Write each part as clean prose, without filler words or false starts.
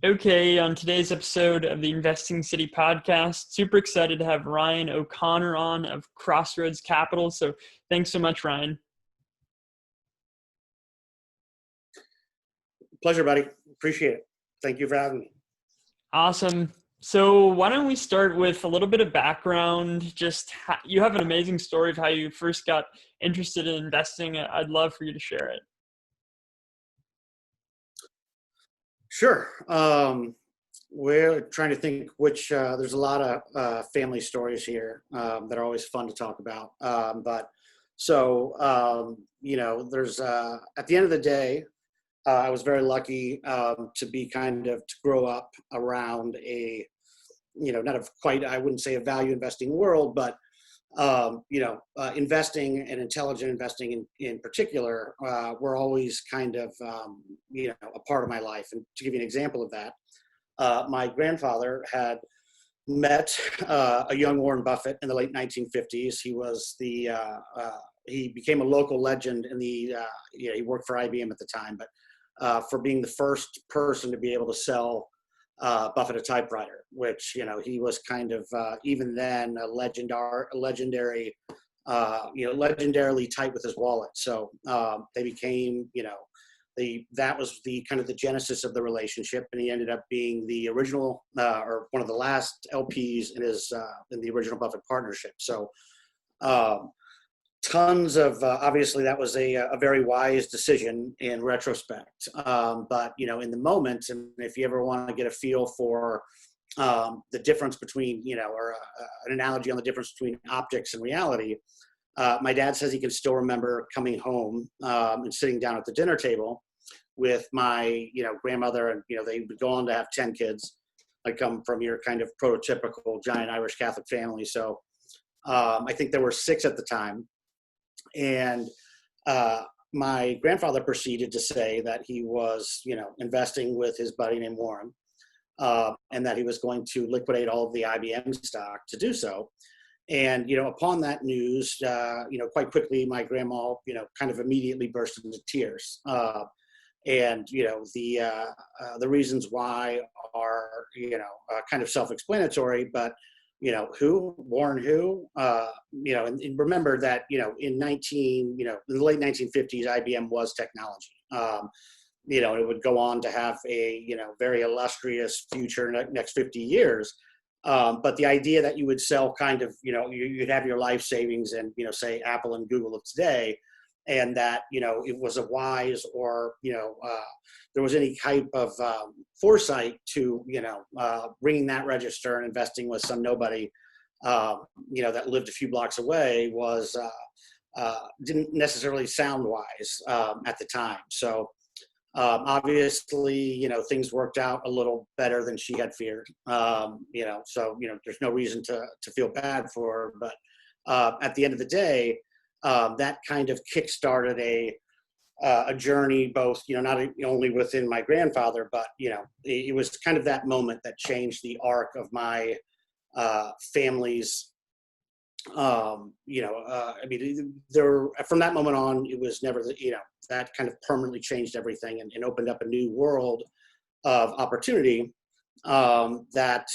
Okay, on today's episode of the Investing City podcast, super excited to have Ryan O'Connor on of Crossroads Capital. So thanks so much, Ryan. Pleasure, buddy. Appreciate it. Thank you for having me. Awesome. So why don't we start with a little bit of background? You have an amazing story of how you first got interested in investing. I'd love for you to share it. Sure. We're trying to think there's a lot of family stories here that are always fun to talk about. There's at the end of the day, I was very lucky to grow up around not a quite, I wouldn't say a value investing world, but investing and intelligent investing in particular were always a part of my life. And to give you an example of that, my grandfather had met a young Warren Buffett in the late 1950s. He became a local legend he worked for IBM at the time, but for being the first person to be able to sell Buffett a typewriter, which, he was even then legendarily tight with his wallet. So they became, that was the genesis of the relationship. And he ended up being the original or one of the last LPs in the original Buffett partnership. So tons of obviously that was a very wise decision in retrospect, but in the moment, and if you ever want to get a feel for the difference between an analogy on the difference between optics and reality, my dad says he can still remember coming home and sitting down at the dinner table with my grandmother, and they would go on to have 10 kids. I come from your kind of prototypical giant Irish Catholic family, so I think there were 6 at the time. And my grandfather proceeded to say that he was, investing with his buddy named Warren, and that he was going to liquidate all of the IBM stock to do so. And, upon that news, quite quickly, my grandma, immediately burst into tears. The reasons why are, kind of self-explanatory, but Warren who, and remember that, in the late 1950s, IBM was technology. It would go on to have a, very illustrious future next 50 years. But the idea that you would sell you'd have your life savings and, say Apple and Google of today, and that, it was a wise or, there was any type of foresight to, ringing that register and investing with some nobody, that lived a few blocks away was, didn't necessarily sound wise at the time. So obviously, things worked out a little better than she had feared. There's no reason to feel bad for her, but at the end of the day, that kind of kickstarted a journey, both, not only within my grandfather, but, it was kind of that moment that changed the arc of my family's, from that moment on, it was never, that kind of permanently changed everything and opened up a new world of opportunity that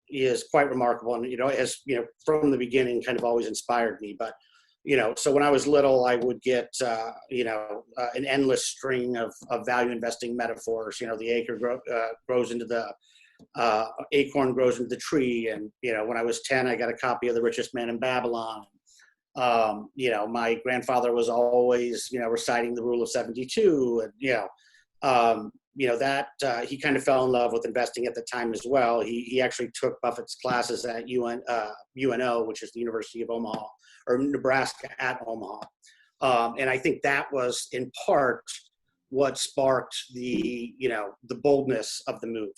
is quite remarkable. And, has, from the beginning kind of always inspired me. But, so when I was little, I would get, an endless string of value investing metaphors. The acre grows into the acorn grows into the tree. And, when I was 10, I got a copy of The Richest Man in Babylon. My grandfather was always, reciting the Rule of 72. And, he kind of fell in love with investing at the time as well. He actually took Buffett's classes at UNO, which is the University of Omaha, or Nebraska at Omaha. And I think that was in part what sparked the boldness of the move.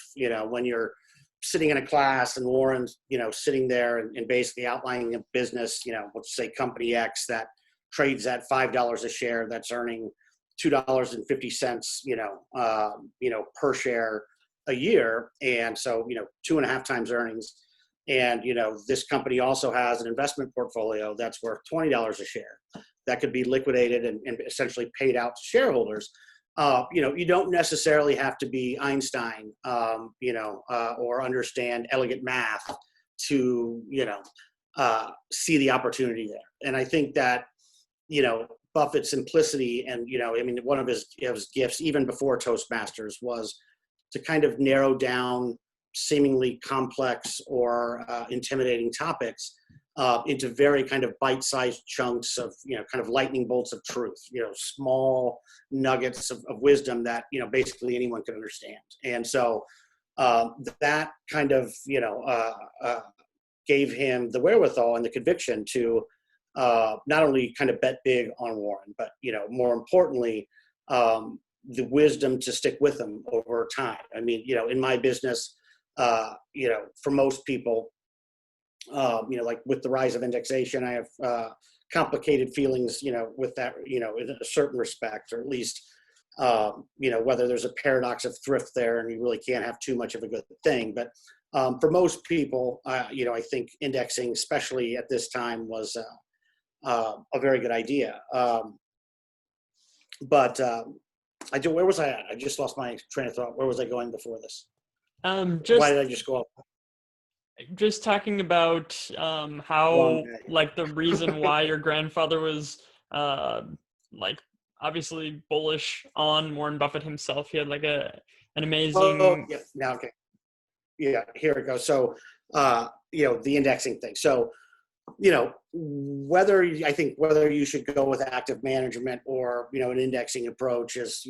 When you're sitting in a class and Warren's, sitting there and basically outlining a business, let's say company X that trades at $5 a share, that's earning $2.50, per share a year. And so, 2.5 times earnings. And, this company also has an investment portfolio that's worth $20 a share that could be liquidated and essentially paid out to shareholders. you don't necessarily have to be Einstein, or understand elegant math to, see the opportunity there. And I think that, Buffett's simplicity and, one of his gifts, even before Toastmasters, was to kind of narrow down seemingly complex or intimidating topics into very kind of bite-sized chunks of, kind of lightning bolts of truth, small nuggets of wisdom that, basically anyone can understand. And so that kind of, gave him the wherewithal and the conviction to not only kind of bet big on Warren, but, more importantly, the wisdom to stick with him over time. I mean, in my business, for most people, like with the rise of indexation, I have complicated feelings, with that, in a certain respect, or at least, whether there's a paradox of thrift there and you really can't have too much of a good thing. But for most people, I think indexing, especially at this time, was a very good idea. Where was I at? I just lost my train of thought. Where was I going before this? Why did I just go off? Just talking about how, like, the reason why your grandfather was like obviously bullish on Warren Buffett himself. He had like an amazing. Oh, yeah. Now, okay. Yeah, here it goes. So, the indexing thing. So, whether you should go with active management or, an indexing approach is,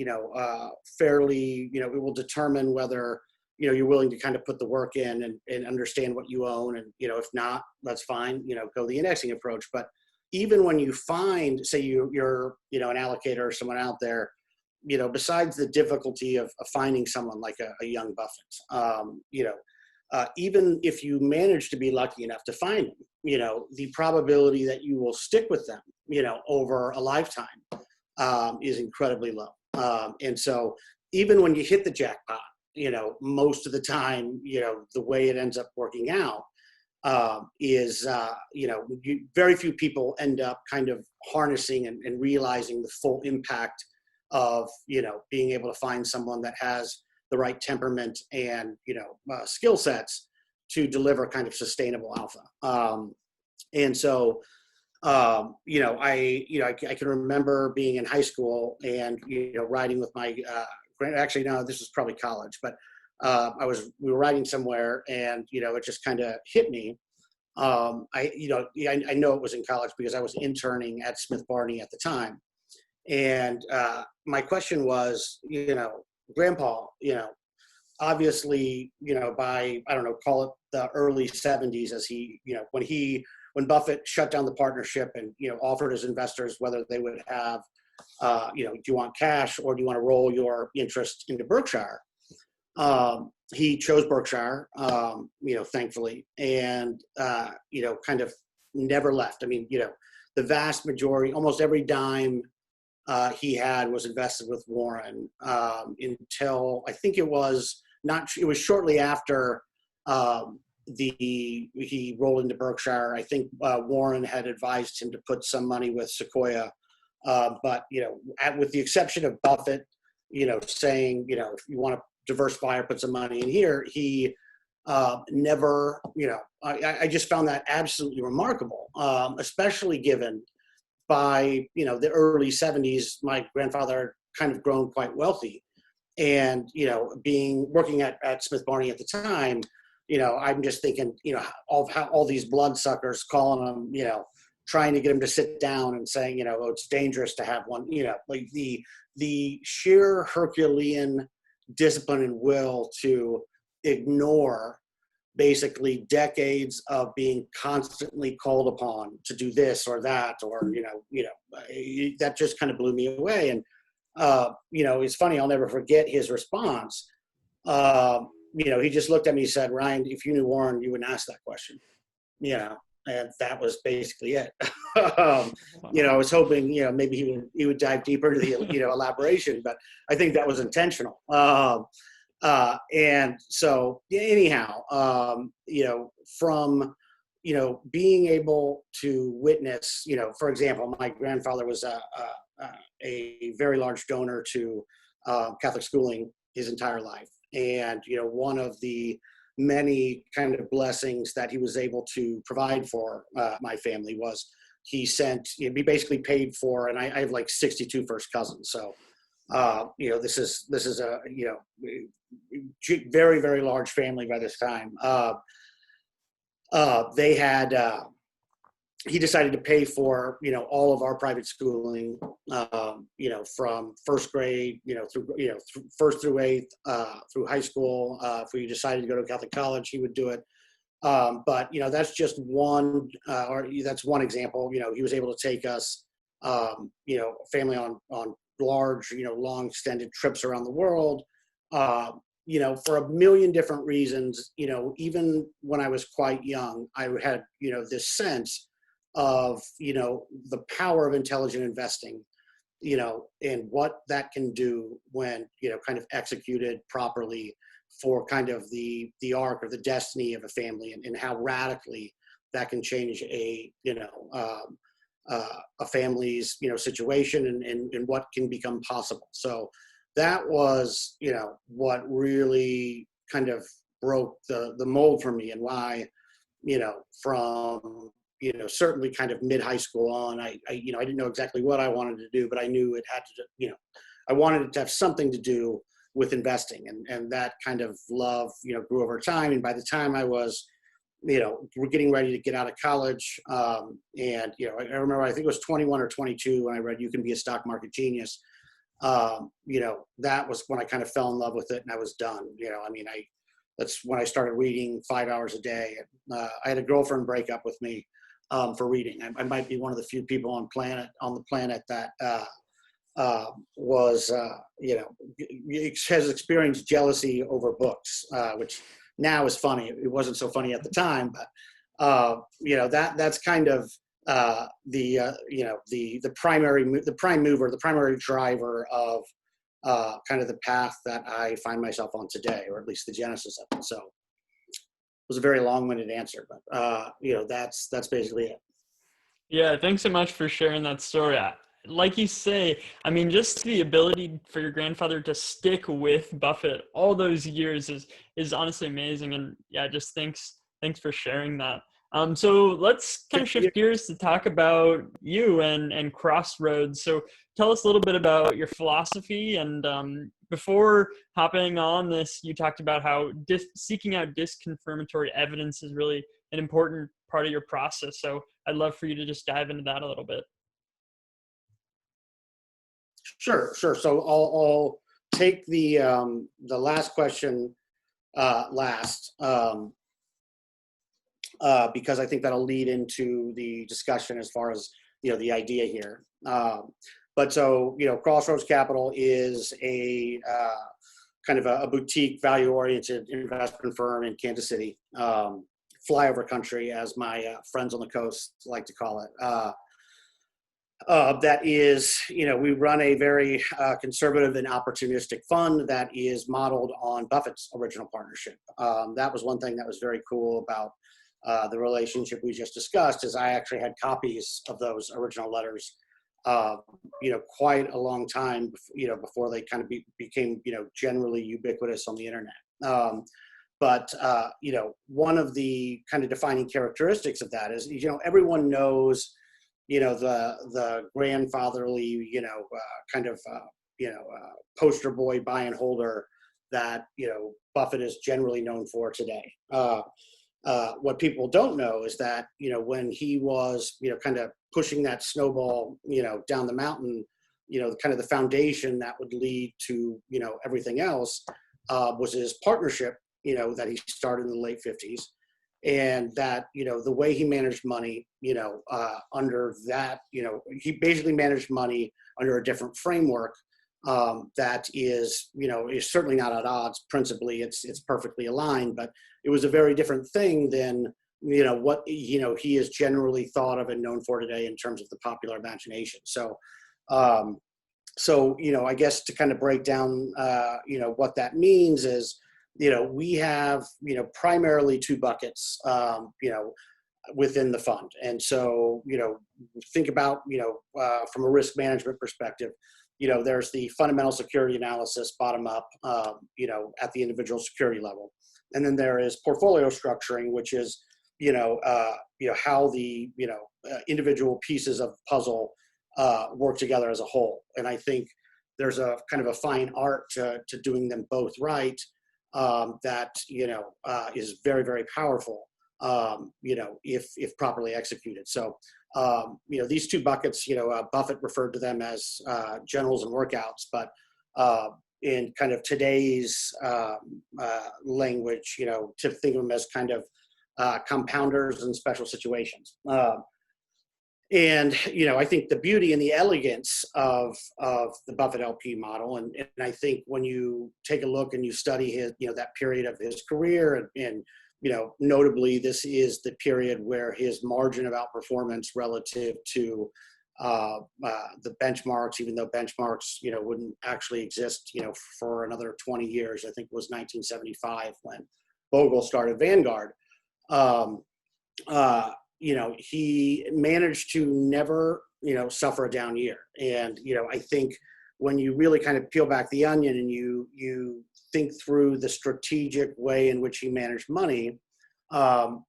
fairly, it will determine whether, you're willing to kind of put the work in and understand what you own. And, if not, that's fine, go the indexing approach. But even when you find, say you're, an allocator or someone out there, besides the difficulty of finding someone like a young Buffett, even if you manage to be lucky enough to find them, the probability that you will stick with them, over a lifetime, is incredibly low. And so even when you hit the jackpot, most of the time, the way it ends up working out is, very few people end up kind of harnessing and realizing the full impact of, being able to find someone that has the right temperament and, skill sets to deliver kind of sustainable alpha. And so, I can remember being in high school and, riding with my, actually, no, this was probably college, but we were riding somewhere and, it just kind of hit me. I know it was in college because I was interning at Smith Barney at the time. And my question was, Grandpa, obviously, by, I don't know, call it the early 70s, as he, when Buffett shut down the partnership and, offered his investors whether they would have, do you want cash or do you want to roll your interest into Berkshire? He chose Berkshire, thankfully, and, kind of never left. I mean, the vast majority, almost every dime he had was invested with Warren until I think it was shortly after he rolled into Berkshire. I think Warren had advised him to put some money with Sequoia. But, with the exception of Buffett, saying, if you want to diversify or put some money in here, he never, I just found that absolutely remarkable, especially given by, the early 70s, my grandfather kind of grown quite wealthy. And, working at Smith Barney at the time, I'm just thinking, of how all these bloodsuckers calling him, trying to get him to sit down and saying, oh, it's dangerous to have one, like the sheer Herculean discipline and will to ignore basically decades of being constantly called upon to do this or that, or, that just kind of blew me away. And, it's funny, I'll never forget his response. He just looked at me and said, Ryan, if you knew Warren, you wouldn't ask that question, and that was basically it. I was hoping, maybe he would dive deeper into the, elaboration, but I think that was intentional. And so anyhow, from, being able to witness, for example, my grandfather was a very large donor to Catholic schooling his entire life. And, one of the many kind of blessings that he was able to provide for my family was he basically paid for, and I have like 62 first cousins. So, this is a, very, very large family by this time. They had, he decided to pay for, all of our private schooling, from first grade, through first through eighth, through high school. If we decided to go to Catholic college, he would do it. But, that's just one, that's one example. He was able to take us, family on large, long extended trips around the world, for a million different reasons. Even when I was quite young, I had, this sense of, the power of intelligent investing, and what that can do when, kind of executed properly for kind of the arc or the destiny of a family, and how radically that can change a family's, situation, and what can become possible. So that was, what really kind of broke the mold for me, and why, from, certainly kind of mid high school on, I didn't know exactly what I wanted to do, but I knew it had to, I wanted it to have something to do with investing, and that kind of love, grew over time. And by the time I was, we're getting ready to get out of college, and, I remember, I think it was 21 or 22 when I read You Can Be a Stock Market Genius. That was when I kind of fell in love with it, and I was done. That's when I started reading 5 hours a day. I had a girlfriend break up with me for reading. I might be one of the few people on the planet that has experienced jealousy over books, which now is funny. It wasn't so funny at the time, but that's kind of the prime mover, the primary driver of kind of the path that I find myself on today, or at least the genesis of it. So it was a very long-winded answer, but that's basically it. Yeah, thanks so much for sharing that story. Like you say, I mean, just the ability for your grandfather to stick with Buffett all those years is honestly amazing. And yeah, just thanks for sharing that. So let's kind of shift gears to talk about you and Crossroads. So tell us a little bit about your philosophy. And before hopping on this, you talked about how seeking out disconfirmatory evidence is really an important part of your process. So I'd love for you to just dive into that a little bit. Sure. So I'll take the last question last, because I think that'll lead into the discussion as far as the idea here. But so Crossroads Capital is a kind of a boutique, value-oriented investment firm in Kansas City, flyover country, as my friends on the coast like to call it. That is, we run a very conservative and opportunistic fund that is modeled on Buffett's original partnership. That was one thing that was very cool about the relationship we just discussed, is I actually had copies of those original letters, quite a long time, before they kind of became, generally ubiquitous on the internet. But one of the kind of defining characteristics of that is, everyone knows, the grandfatherly, poster boy buy and holder that, Buffett is generally known for today. What people don't know is that, when he was, kind of pushing that snowball, down the mountain, kind of the foundation that would lead to, everything else, was his partnership, that he started in the late 50s. And that, the way he managed money, under that, he basically managed money under a different framework, that is certainly not at odds. Principally, it's perfectly aligned, but it was a very different thing than, what, he is generally thought of and known for today in terms of the popular imagination. So, I guess to kind of break down, what that means is, we have, primarily two buckets, within the fund. And so, think about, from a risk management perspective, there's the fundamental security analysis bottom up, at the individual security level. And then there is portfolio structuring, which is, how the, individual pieces of the puzzle work together as a whole. And I think there's a kind of a fine art to doing them both right, that, is very, very powerful, if properly executed. So, these two buckets, Buffett referred to them as generals and workouts, but in kind of today's language, to think of them as kind of compounders and special situations. And, I think the beauty and the elegance of the Buffett LP model, and I think when you take a look and you study his, that period of his career, and notably this is the period where his margin of outperformance relative to the benchmarks, even though benchmarks, wouldn't actually exist, for another 20 years. I think it was 1975 when Bogle started Vanguard. He managed to never, suffer a down year. And, I think when you really kind of peel back the onion and you think through the strategic way in which he managed money, that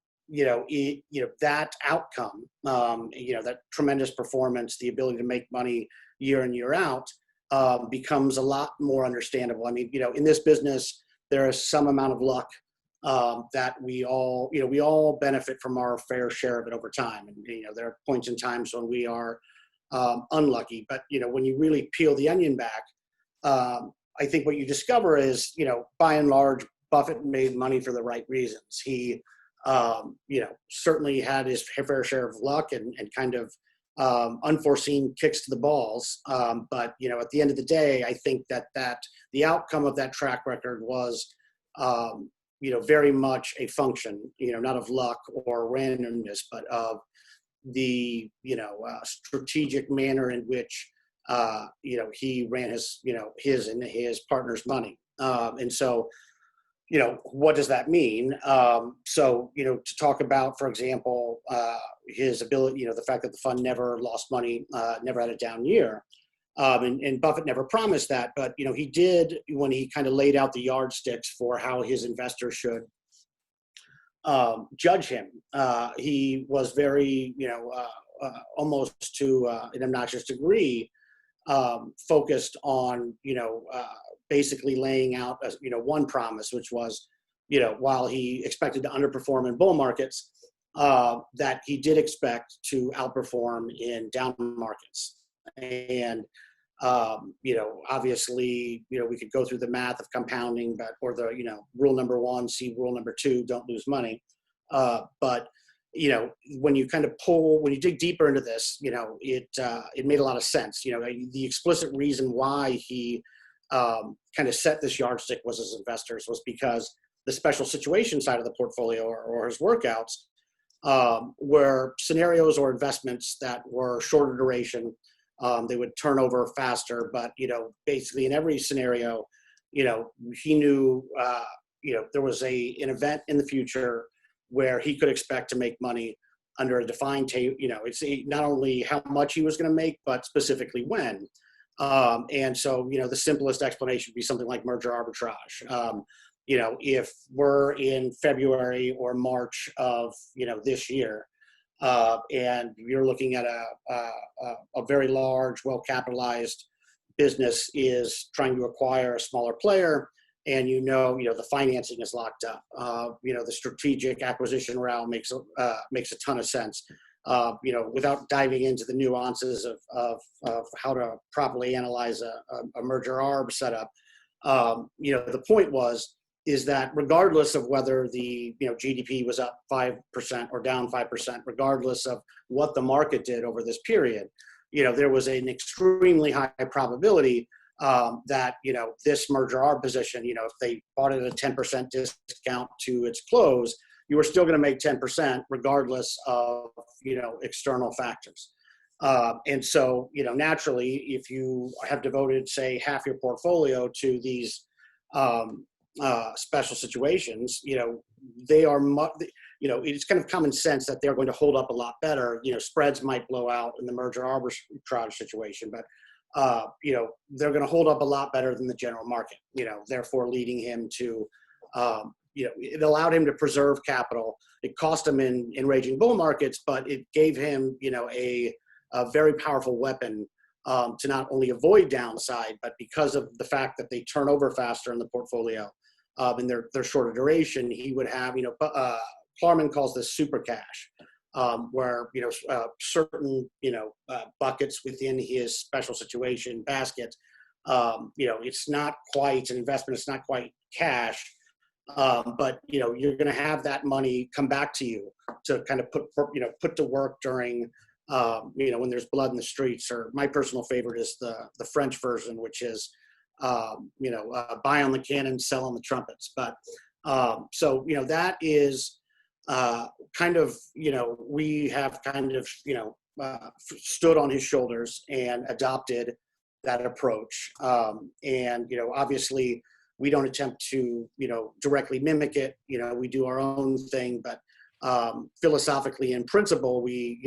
outcome, that tremendous performance, the ability to make money year in, year out, becomes a lot more understandable. I mean, in this business, there is some amount of luck that we all benefit from our fair share of it over time. And, there are points and times when we are unlucky, but, when you really peel the onion back, I think what you discover is, by and large, Buffett made money for the right reasons. He, certainly had his fair share of luck and kind of unforeseen kicks to the balls. But, at the end of the day, I think that the outcome of that track record was, very much a function, not of luck or randomness, but of the, strategic manner in which, he ran his, his and his partner's money. And so, what does that mean? So, to talk about, for example, his ability, the fact that the fund never lost money, never had a down year. And Buffett never promised that, but, he did when he kind of laid out the yardsticks for how his investors should judge him. He was very, almost to an obnoxious degree, focused on, basically laying out, one promise, which was, while he expected to underperform in bull markets, that he did expect to outperform in down markets. And, obviously, we could go through the math of compounding, or the, rule number one, see rule number two, don't lose money. But, when you dig deeper into this, it made a lot of sense. The explicit reason why he kind of set this yardstick was his investors was because the special situation side of the portfolio or his workouts were scenarios or investments that were shorter duration. They would turn over faster, but, basically in every scenario, he knew, there was an event in the future where he could expect to make money under a defined it's not only how much he was going to make, but specifically when. And so, the simplest explanation would be something like merger arbitrage. If we're in February or March of, this year, and you're looking at a very large, well-capitalized business is trying to acquire a smaller player, and the financing is locked up. The strategic acquisition route makes a ton of sense. Without diving into the nuances of how to properly analyze a merger arb setup, the point is that regardless of whether the GDP was up 5% or down 5%, regardless of what the market did over this period, there was an extremely high probability that this merger arb position, if they bought it at a 10% discount to its close, you were still going to make 10% regardless of external factors. And so naturally, if you have devoted, say, half your portfolio to these special situations, they are it's kind of common sense that they're going to hold up a lot better. Spreads might blow out in the merger arbitrage situation, but they're going to hold up a lot better than the general market, therefore leading him to, it allowed him to preserve capital. It cost him in raging bull markets, but it gave him, a very powerful weapon to not only avoid downside, but because of the fact that they turn over faster in the portfolio and they're shorter duration, he would have, Klarman calls this super cash, where, certain, buckets within his special situation basket, it's not quite an investment, it's not quite cash, but, you're going to have that money come back to you to kind of put to work during, when there's blood in the streets. Or my personal favorite is the French version, which is, buy on the cannon, sell on the trumpets. But so, that is kind of, we have kind of, stood on his shoulders and adopted that approach. And, obviously we don't attempt to, directly mimic it. We do our own thing, but philosophically in principle, we,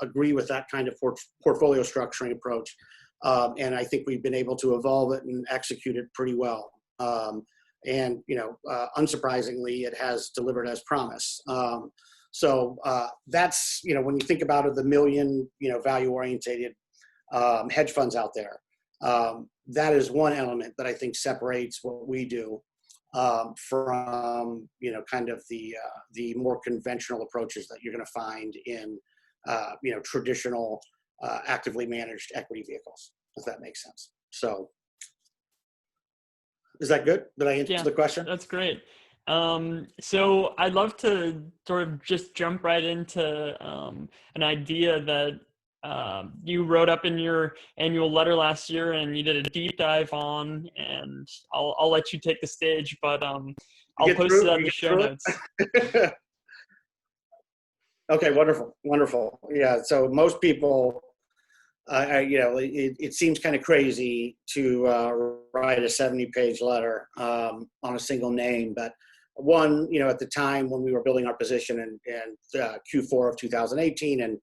agree with that kind of portfolio structuring approach. And I think we've been able to evolve it and execute it pretty well. And, unsurprisingly, it has delivered as promised. So that's, when you think about it, the million, value-orientated hedge funds out there, that is one element that I think separates what we do from, kind of the more conventional approaches that you're going to find in, traditional actively managed equity vehicles, if that makes sense. So is that good? Did I answer the question? That's great. So I'd love to sort of just jump right into an idea that you wrote up in your annual letter last year and you did a deep dive on, and I'll let you take the stage, but I'll post it on the show notes. Okay, wonderful. Yeah, so most people, it seems kind of crazy to write a 70-page letter on a single name, but one, at the time when we were building our position in Q4 of 2018 and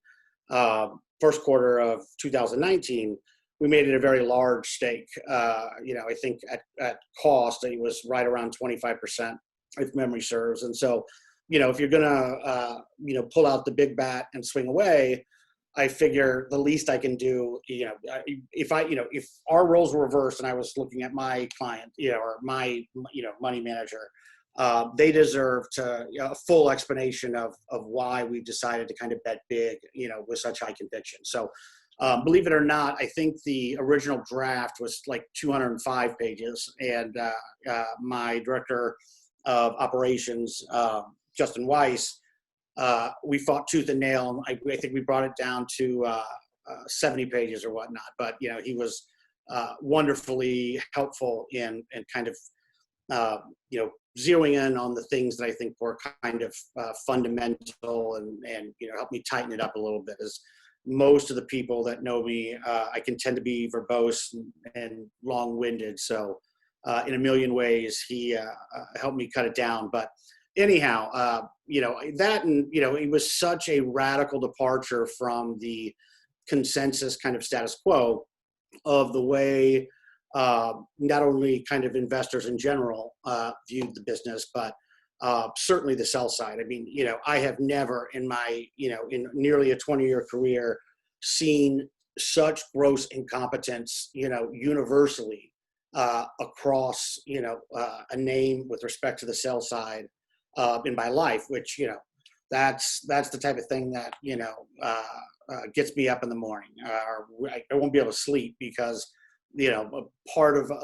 first quarter of 2019, we made it a very large stake. I think at cost, it was right around 25%, if memory serves. And so, if you're gonna, pull out the big bat and swing away, I figure the least I can do, if our roles were reversed and I was looking at my client, or my, money manager, they deserve a full explanation of why we decided to kind of bet big, with such high conviction. So believe it or not, I think the original draft was like 205 pages, and my director of operations, Justin Weiss, we fought tooth and nail. I think we brought it down to 70 pages or whatnot, but he was wonderfully helpful in kind of zeroing in on the things that I think were kind of fundamental and helped me tighten it up a little bit. As most of the people that know me, I can tend to be verbose and long-winded. So in a million ways, he helped me cut it down. But anyhow, that, and it was such a radical departure from the consensus kind of status quo of the way not only kind of investors in general viewed the business, but certainly the sell side. I mean, I have never in my, in nearly a 20-year career seen such gross incompetence, universally across, a name with respect to the sell side in my life, which, that's the type of thing that, gets me up in the morning. Or I won't be able to sleep because, a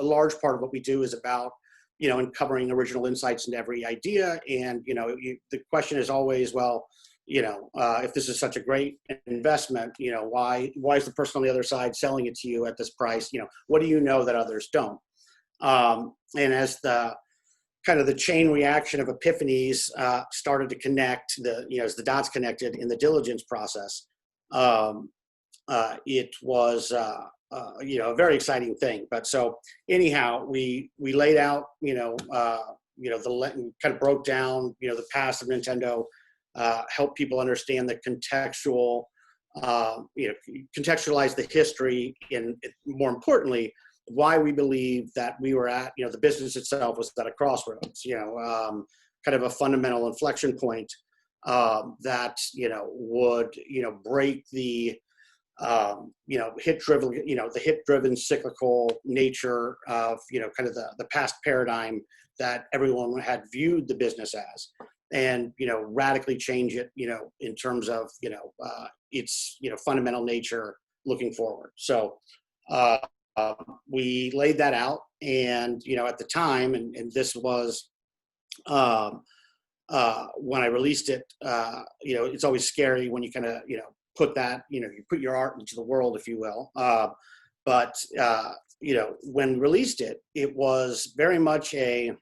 large part of what we do is about, uncovering original insights into every idea. And, the question is always, well, if this is such a great investment, why is the person on the other side selling it to you at this price? What do you know that others don't? And as the kind of the chain reaction of epiphanies started to connect, as the dots connected in the diligence process, it was a very exciting thing. But so anyhow, we laid out kind of broke down the past of Nintendo, helped people understand the contextual contextualize the history and, more importantly, why we believe that we were at, the business itself was at a crossroads, kind of a fundamental inflection point that, would, break the, hit-driven cyclical nature of, kind of the past paradigm that everyone had viewed the business as, and, radically change it, in terms of, its, fundamental nature looking forward. So we laid that out, and, at the time, and this was, when I released it, it's always scary when you kind of, put that, you put your art into the world, if you will. But when released it, it was very much a,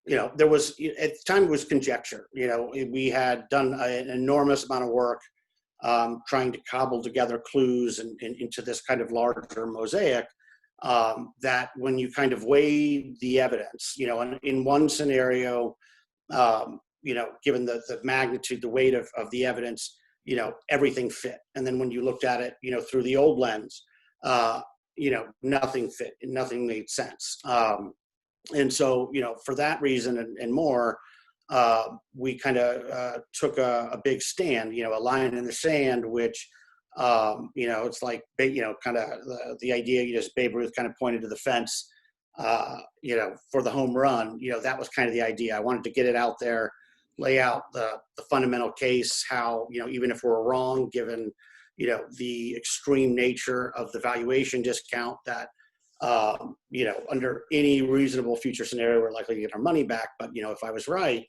there was, at the time it was conjecture. We had done an enormous amount of work trying to cobble together clues and into this kind of larger mosaic, that when you kind of weigh the evidence, in one scenario, given the magnitude, the weight of the evidence, everything fit. And then when you looked at it, through the old lens, nothing fit, nothing made sense. And so, for that reason and more, we kind of took a big stand, a line in the sand, which, it's like, kind of the idea, Babe Ruth kind of pointed to the fence, for the home run. That was kind of the idea. I wanted to get it out there, lay out the fundamental case, how, even if we're wrong, given, the extreme nature of the valuation discount, that, under any reasonable future scenario, we're likely to get our money back. But, if I was right,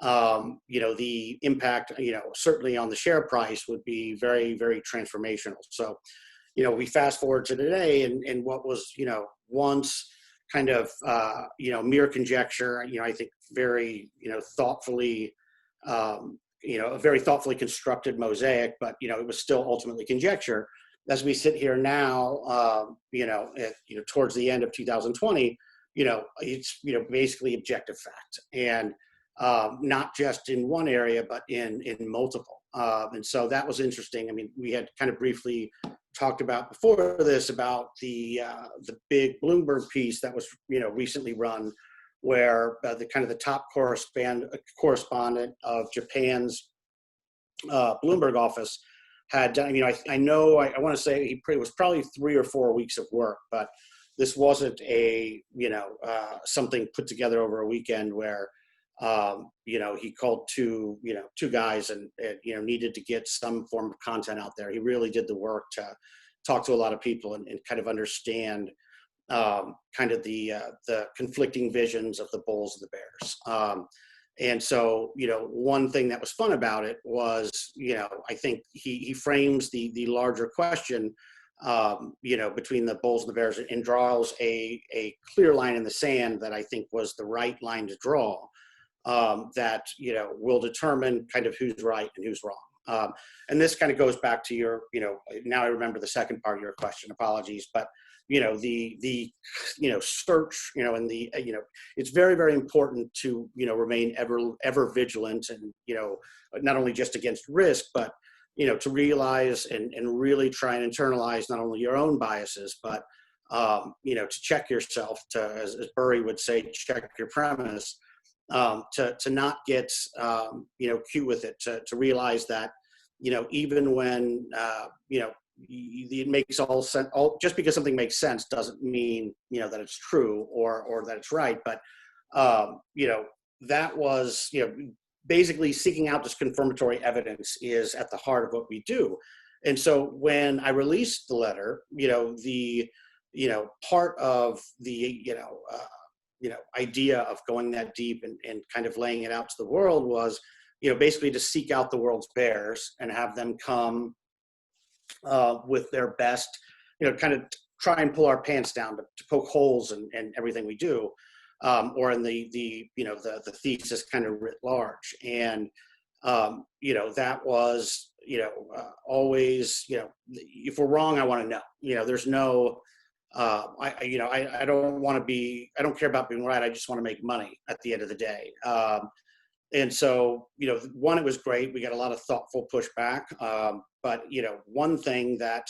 the impact, certainly on the share price would be very, very transformational. So, we fast forward to today, and what was, once kind of, mere conjecture, I think very, thoughtfully, a very thoughtfully constructed mosaic, but, it was still ultimately conjecture. As we sit here now, towards the end of 2020, it's, basically objective fact, and not just in one area, but in multiple. And so that was interesting. I mean, we had kind of briefly talked about before this about the big Bloomberg piece that was, recently run, where the kind of the top correspondent of Japan's Bloomberg office had done. I want to say it was probably 3 or 4 weeks of work, but this wasn't a, something put together over a weekend where, he called two guys and, needed to get some form of content out there. He really did the work to talk to a lot of people and kind of understand kind of the conflicting visions of the bulls and the bears. And so, one thing that was fun about it was, I think he frames the larger question, between the bulls and the bears, and draws a clear line in the sand that I think was the right line to draw, that, will determine kind of who's right and who's wrong. And this kind of goes back to your, now I remember the second part of your question, apologies, but, the search, and the, it's very, very important to, remain ever vigilant, and, not only just against risk, but, to realize and really try and internalize not only your own biases, but, to check yourself, to, as Burry would say, check your premise, to not get, cute with it, to realize that, even when, it makes all sense, just because something makes sense doesn't mean, that it's true or that it's right. But, that was, basically seeking out this confirmatory evidence is at the heart of what we do. And so when I released the letter, the, part of the, idea of going that deep and kind of laying it out to the world was, basically to seek out the world's bears and have them come with their best, kind of try and pull our pants down to poke holes in everything we do, or in the thesis kind of writ large. And, that was, always, if we're wrong, I want to know, there's no, I don't want to be, I don't care about being right. I just want to make money at the end of the day. And so, one, it was great. We got a lot of thoughtful pushback. But, one thing that,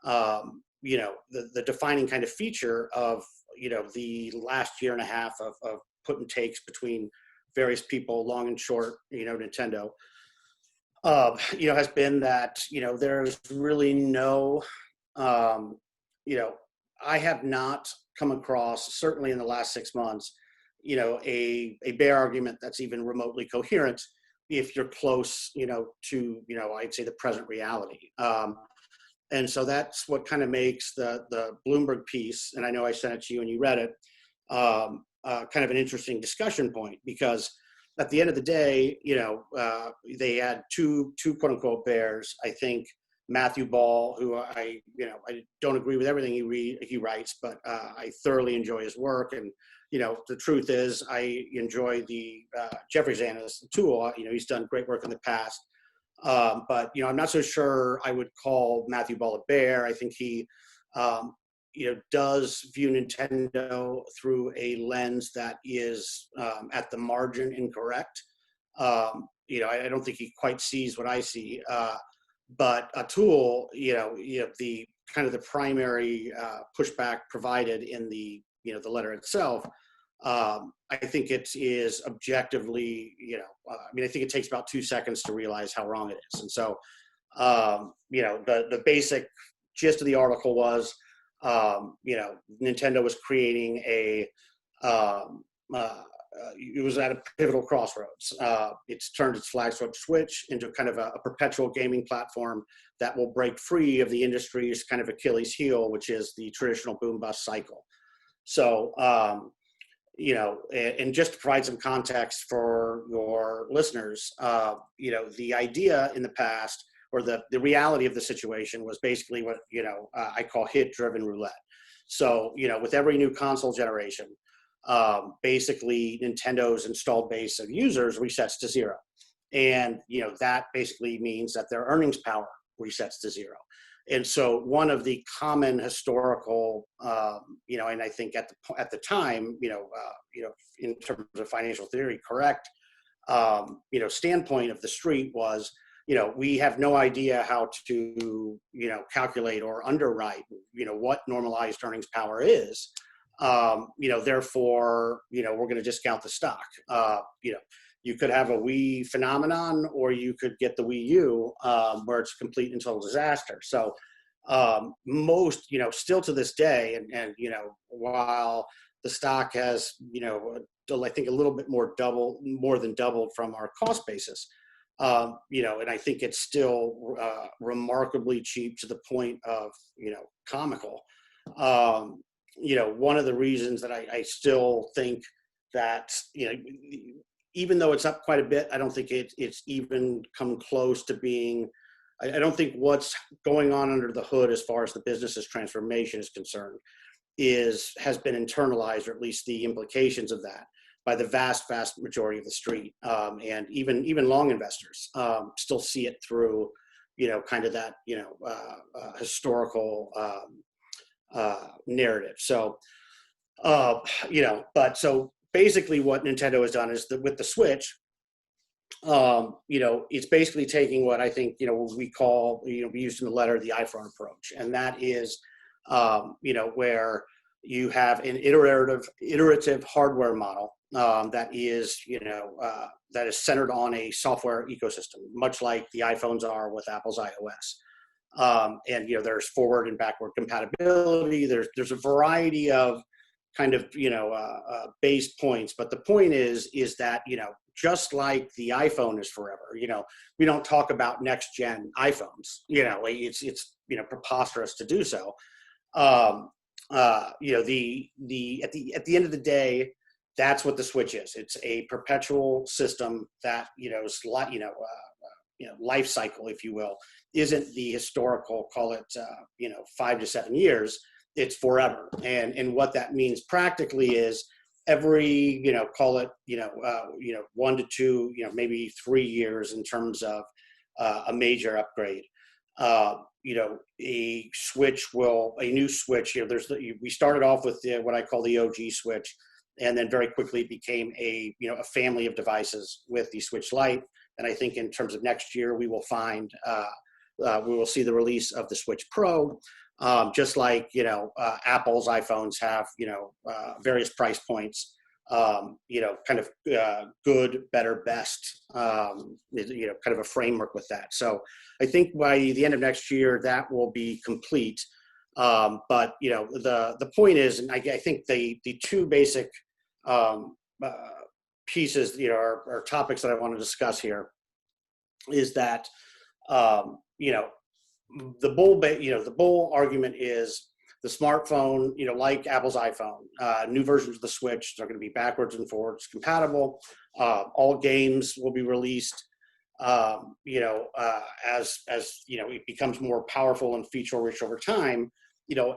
the defining kind of feature of, the last year and a half of put and takes between various people, long and short, Nintendo, has been that, there's really no, um, I have not come across, certainly in the last 6 months, a bear argument that's even remotely coherent if you're close, to, I'd say the present reality. And so that's what kind of makes the Bloomberg piece, and I know I sent it to you and you read it, kind of an interesting discussion point, because at the end of the day, they had two quote unquote bears. I think Matthew Ball, who I don't agree with everything he writes, but I thoroughly enjoy his work. And, the truth is I enjoy the Jeffrey Zanis, the tool. He's done great work in the past. But, I'm not so sure I would call Matthew Ball a bear. I think he, does view Nintendo through a lens that is at the margin incorrect. I don't think he quite sees what I see. But a tool, the kind of the primary pushback provided in the letter itself, I think it is objectively, I think it takes about 2 seconds to realize how wrong it is. And so, the basic gist of the article was, Nintendo was creating it was at a pivotal crossroads. It's turned its flagship Switch into kind of a perpetual gaming platform that will break free of the industry's kind of Achilles heel, which is the traditional boom bust cycle. So, and just to provide some context for your listeners, the idea in the past, or the reality of the situation, was basically what, I call hit-driven roulette. So, with every new console generation, basically Nintendo's installed base of users resets to zero. And, that basically means that their earnings power resets to zero. And so one of the common historical, and I think at the time, in terms of financial theory, correct, standpoint of the street was, we have no idea how to, calculate or underwrite, what normalized earnings power is. Therefore, we're going to discount the stock. You could have a Wii phenomenon, or you could get the Wii U, where it's complete and total disaster. So most, still to this day, and while the stock has, I think a little bit more than doubled from our cost basis, and I think it's still remarkably cheap to the point of, comical. One of the reasons that I still think that, even though it's up quite a bit, I don't think it's even come close to being, I don't think what's going on under the hood as far as the business's transformation is concerned has been internalized, or at least the implications of that, by the vast majority of the street. And even long investors still see it through, kind of that, historical narrative. So, but so basically what Nintendo has done is that with the Switch, it's basically taking what I think, we call, we used in the letter, the iPhone approach. And that is, where you have an iterative hardware model that is, that is centered on a software ecosystem, much like the iPhones are with Apple's iOS. And, there's forward and backward compatibility. There's a variety of kind of, base points. But the point is that, just like the iPhone is forever, we don't talk about next gen iPhones, it's preposterous to do so. At the end of the day, that's what the Switch is. It's a perpetual system that, is life cycle, if you will, isn't the historical, call it, 5 to 7 years. It's forever. And what that means practically is every, call it, 1 to 2, maybe 3 years in terms of a major upgrade. A new Switch, we started off with what I call the OG Switch. and then very quickly became a family of devices with the Switch Lite. And I think in terms of next year, we will see the release of the Switch Pro, just like Apple's iPhones have various price points. Kind of good, better, best, kind of a framework with that. So I think by the end of next year, that will be complete. But the point is, and I think the two basic pieces, are topics that I want to discuss here, is that the bull argument is the smartphone, like Apple's iPhone, new versions of the Switch are going to be backwards and forwards compatible. All games will be released, as it becomes more powerful and feature rich over time.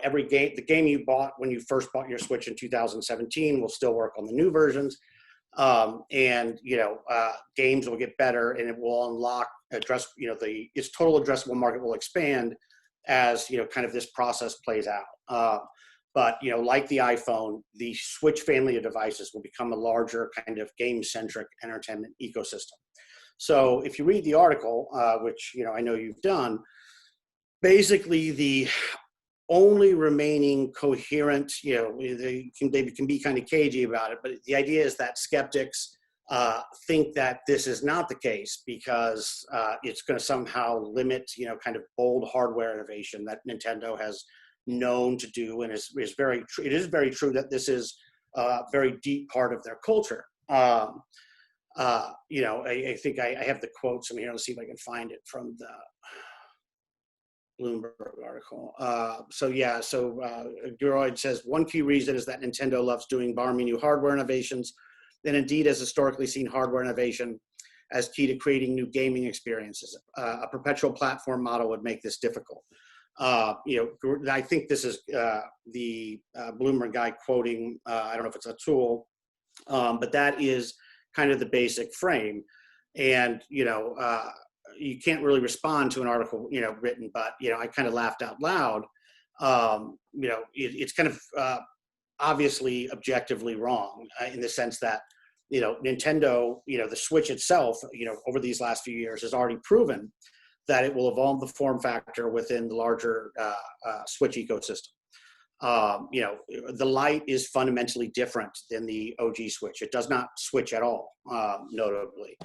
Every game, the game you bought when you first bought your Switch in 2017 will still work on the new versions. Games will get better, and it will unlock its total addressable market will expand as kind of this process plays out. But like the iPhone, the Switch family of devices will become a larger kind of game-centric entertainment ecosystem. So if you read the article, which I know you've done, basically the only remaining coherent, they can be kind of cagey about it, but the idea is that skeptics think that this is not the case because it's going to somehow limit, kind of bold hardware innovation that Nintendo has known to do, and it is very true that this is a very deep part of their culture. I think I have the quotes. I'm here. Let's see if I can find it from the Bloomberg article. Guroid says, one key reason is that Nintendo loves doing balmy new hardware innovations, and indeed has historically seen hardware innovation as key to creating new gaming experiences. A perpetual platform model would make this difficult. I think this is the Bloomberg guy quoting, I don't know if it's a tool, but that is kind of the basic frame. And, you can't really respond to an article, written, but, I kind of laughed out loud. It's kind of obviously objectively wrong in the sense that, Nintendo, the Switch itself, over these last few years has already proven that it will evolve the form factor within the larger Switch ecosystem. The Lite is fundamentally different than the OG Switch. It does not switch at all, notably.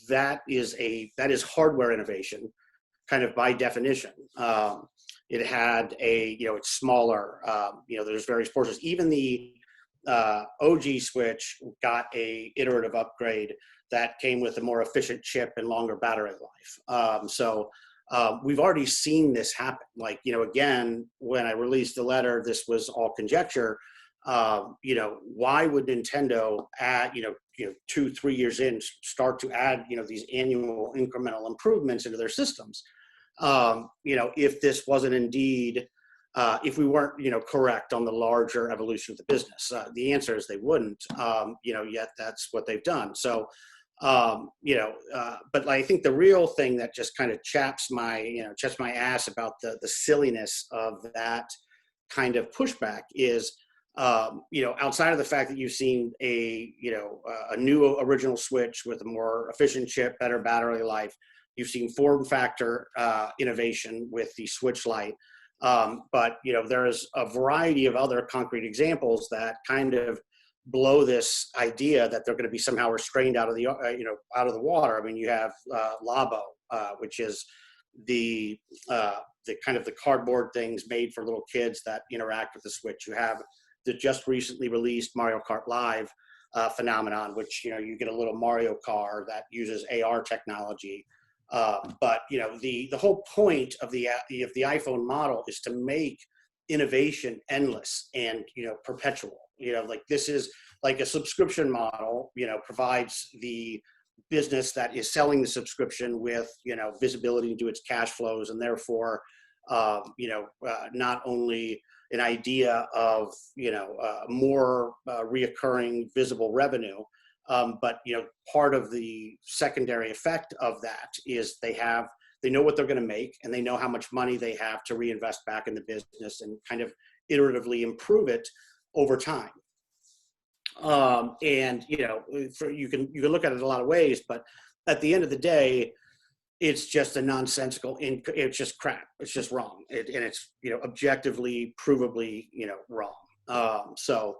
That is hardware innovation, kind of by definition. It had it's smaller. There's various portions. Even the OG Switch got a iterative upgrade that came with a more efficient chip and longer battery life. We've already seen this happen. Again, when I released the letter, this was all conjecture. Why would Nintendo add, 2-3 years in, start to add, these annual incremental improvements into their systems? If this wasn't indeed, if we weren't, correct on the larger evolution of the business, the answer is they wouldn't, yet that's what they've done. So, but I think the real thing that just kind of chaps my ass about the silliness of that kind of pushback is, outside of the fact that you've seen a new original Switch with a more efficient chip, better battery life, you've seen form factor innovation with the Switch Lite. But there is a variety of other concrete examples that kind of blow this idea that they're going to be somehow restrained out of the water. I mean, you have Labo, which is the kind of the cardboard things made for little kids that interact with the Switch. You have the just recently released Mario Kart Live phenomenon, which you get a little Mario car that uses AR technology. But the whole point of the iPhone model is to make innovation endless and perpetual. This is like a subscription model. Provides the business that is selling the subscription with visibility into its cash flows, and therefore not only an idea of more reoccurring visible revenue. But part of the secondary effect of that is they know what they're going to make, and they know how much money they have to reinvest back in the business and kind of iteratively improve it over time. And you can look at it a lot of ways, but at the end of the day, it's just a nonsensical. It's just crap. It's just wrong, and it's objectively, provably wrong. So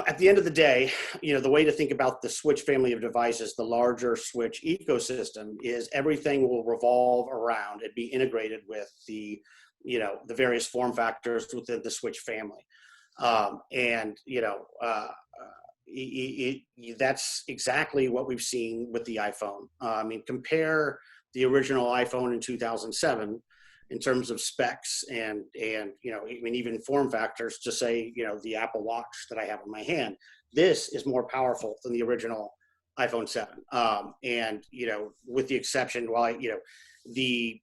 at the end of the day, the way to think about the Switch family of devices, the larger Switch ecosystem, is everything will revolve around and be integrated with the various form factors within the Switch family. That's exactly what we've seen with the iPhone. Compare the original iPhone in 2007 in terms of specs and even form factors to say, the Apple Watch that I have in my hand. This is more powerful than the original iPhone 7. With the exception, while the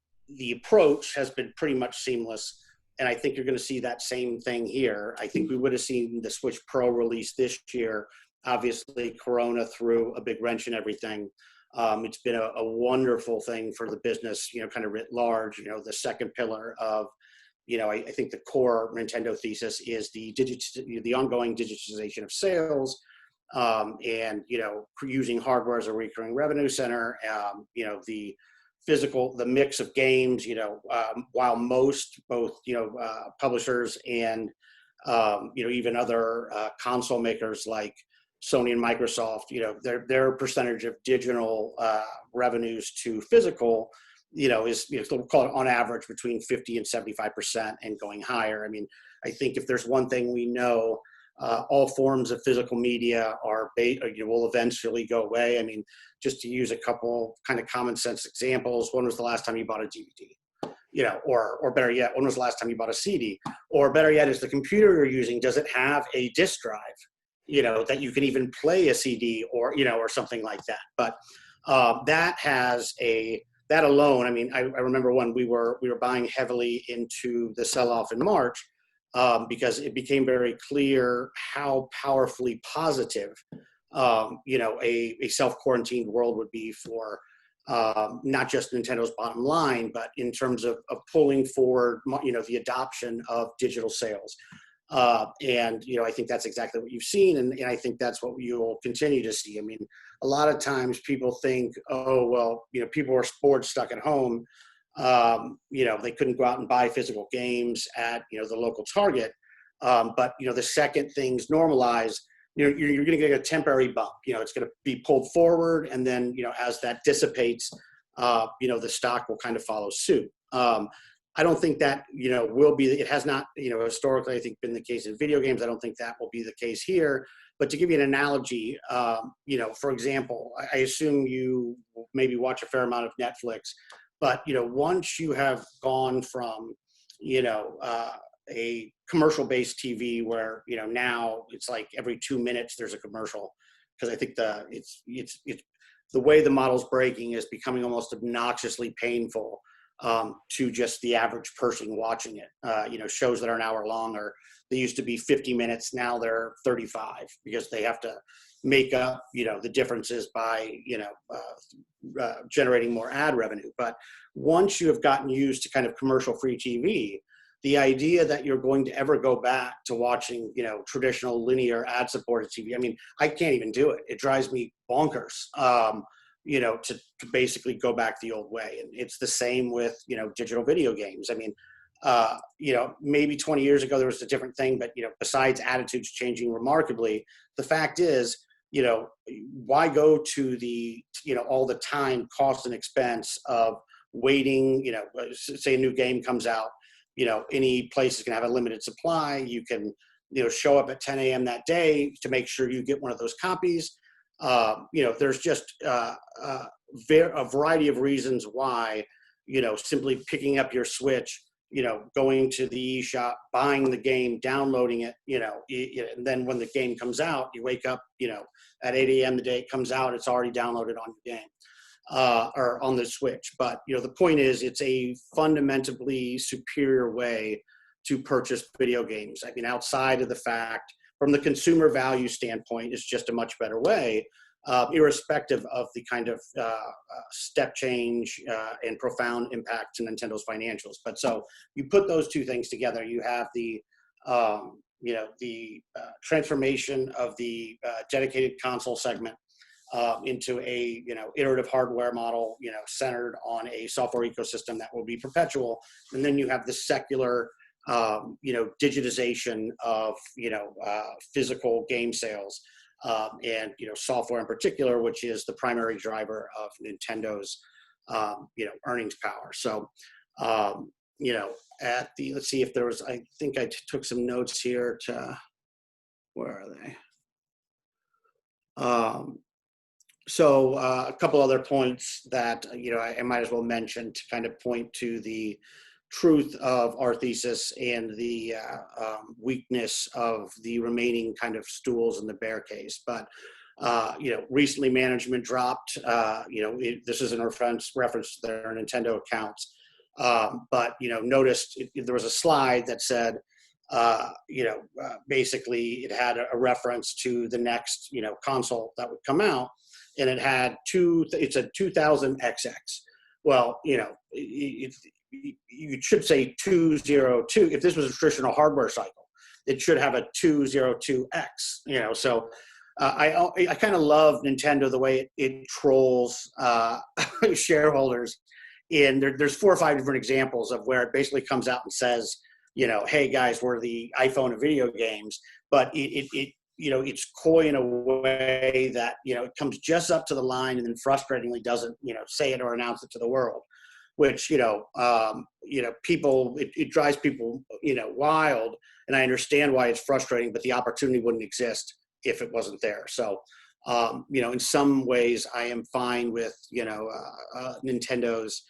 approach has been pretty much seamless. And I think you're going to see that same thing here. I think we would have seen the Switch Pro release this year. Obviously, Corona threw a big wrench in everything. It's been a wonderful thing for the business, kind of writ large. The second pillar of, I think the core Nintendo thesis is the ongoing digitization of sales, and using hardware as a recurring revenue center. The mix of games, while both publishers and even other console makers like Sony and Microsoft, their percentage of digital revenues to physical, is we'll call it on average between 50 and 75% and going higher. I think if there's one thing we know, all forms of physical media will eventually go away. Just to use a couple kind of common sense examples, when was the last time you bought a DVD? Or better yet, when was the last time you bought a CD? Or better yet, is the computer you're using, does it have a disk drive, that you can even play a CD or something like that? But that alone, I remember when we were buying heavily into the sell-off in March, because it became very clear how powerfully positive, a self-quarantined world would be for not just Nintendo's bottom line, but in terms of pulling forward, the adoption of digital sales. I think that's exactly what you've seen, and I think that's what you'll continue to see. A lot of times people think, oh, well, people are bored, stuck at home. They couldn't go out and buy physical games at, the local Target. But the second things normalize, you're going to get a temporary bump. It's going to be pulled forward. And then, as that dissipates, the stock will kind of follow suit. I don't think that, it has not, historically, I think been the case in video games. I don't think that will be the case here. But to give you an analogy, for example, I assume you maybe watch a fair amount of Netflix. But, once you have gone from, a commercial-based TV where, now it's like every 2 minutes there's a commercial, because I think it's the way the model's breaking is becoming almost obnoxiously painful to just the average person watching it. Shows that are an hour long, or they used to be 50 minutes, now they're 35, because they have to make up, the differences by, generating more ad revenue. But once you have gotten used to kind of commercial-free TV, the idea that you're going to ever go back to watching, traditional linear ad-supported TV, I can't even do it. It drives me bonkers, to basically go back the old way. And it's the same with, digital video games. Maybe 20 years ago there was a different thing, but, besides attitudes changing remarkably, the fact is, why go to the, all the time, cost and expense of waiting, say a new game comes out, any place is going to have a limited supply. You can, show up at 10 a.m. that day to make sure you get one of those copies. There's just a variety of reasons why, simply picking up your Switch, going to the eShop, buying the game, downloading it, and then when the game comes out, you wake up, at 8 a.m. the day it comes out, it's already downloaded on your game, or on the Switch. But, the point is, it's a fundamentally superior way to purchase video games. Outside of the fact, from the consumer value standpoint, it's just a much better way, irrespective of the kind of step change and profound impact to Nintendo's financials. But so you put those two things together, you have the the transformation of the dedicated console segment into a iterative hardware model, centered on a software ecosystem that will be perpetual. And then you have the secular digitization of physical game sales, and software in particular, which is the primary driver of Nintendo's earnings power. So let's see if there was, I think I took some notes here to, where are they? So a couple other points that I might as well mention to kind of point to the truth of our thesis and the weakness of the remaining kind of stools in the bear case. But recently management dropped. This is in reference to their Nintendo accounts. But noticed there was a slide that said, basically it had a reference to the next console that would come out, and it had it's a 2000XX. Well, you should say 202. If this was a traditional hardware cycle, it should have a 202X. So I kind of love Nintendo the way it trolls shareholders. And there's 4 or 5 different examples of where it basically comes out and says, hey guys, we're the iPhone of video games, but it's coy in a way that it comes just up to the line and then frustratingly doesn't say it or announce it to the world, which people, it drives people wild, and I understand why it's frustrating, but the opportunity wouldn't exist if it wasn't there. So in some ways I am fine with Nintendo's